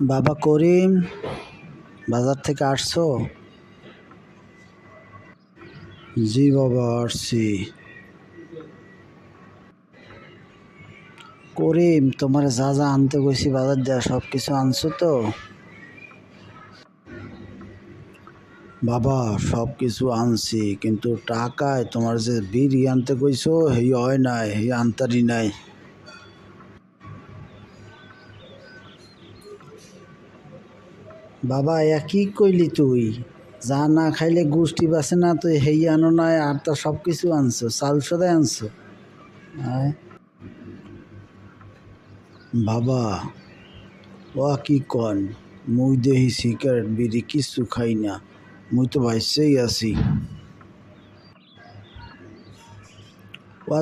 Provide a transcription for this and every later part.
বাবা করিম, বাজার থেকে আসছো? জি বাবা, আসছি। করিম, তোমার যা যা আনতে গেছি বাজার দেওয়া সব কিছু আনছো তো? বাবা সব কিছু আনছি, কিন্তু টাকায় তোমার যে বিড়ি আনতে কইছো হেই হয় নাই, হেই আনতারি নাই। বাবা কি কইলি তুই? যা না খাইলে গোষ্ঠী বাসে না, তুই হেই আনো নাই আর তা সব কিছু আনছো, চাল সদাই আনছো। আয় বাবা, কি কন, মুই দেহি সিগারেট বিড়ি কিছু খাই না, মুই তো বাইসেই আছি।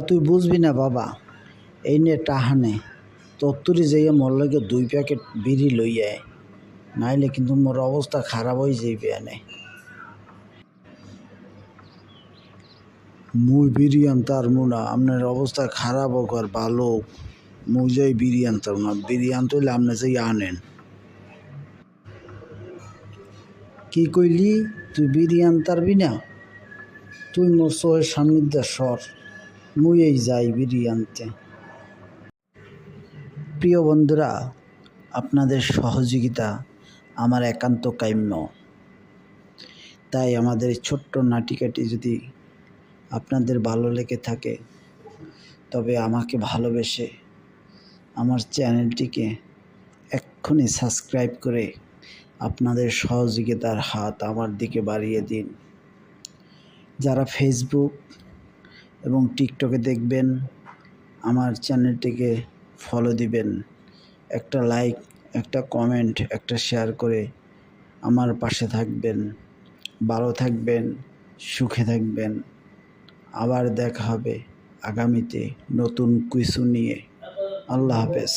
তুই বুঝবি না বাবা, এই নে টাহানে তত্তরি যাইয়া মোর লাগে 2 প্যাকেট বিড়ি লইয়ায়, নাইলে কিন্তু মোর অবস্থা খারাপ হয়ে যাইবে। এনে মুই বিড়ি আনতার না, আপনার অবস্থা খারাপ হোক আর ভালো হোক, মুই যাই বিড়ি আনতাম না। বিড়ি আনতে হইলে আপনি যাই আনেন। কি কইলি? তুই বিড়ি আনতারবি না? তুই মোর চোখের সামনে দিয়ে সর, মুই এই যাই বিড়ি আনতে। প্রিয় বন্ধুরা, আপনাদের সহযোগিতা আমার একান্ত কাম্য। তাই আমাদের এই ছোট্ট নাটিকাটি যদি আপনাদের ভালো লেগে থাকে, তবে আমাকে ভালোবেসে আমার চ্যানেলটিকে এক্ষুনি সাবস্ক্রাইব করে আপনাদের সহযোগিতার হাত আমার দিকে বাড়িয়ে দিন। যারা ফেসবুক এবং টিকটকে দেখবেন, আমার চ্যানেলটিকে ফলো দিবেন। একটা লাইক, একটা কমেন্ট, একটা শেয়ার করে আমার পাশে থাকবেন। ভালো থাকবেন, সুখে থাকবেন। আবার দেখা হবে আগামীতে নতুন কিছু নিয়ে। আল্লাহ হাফেজ।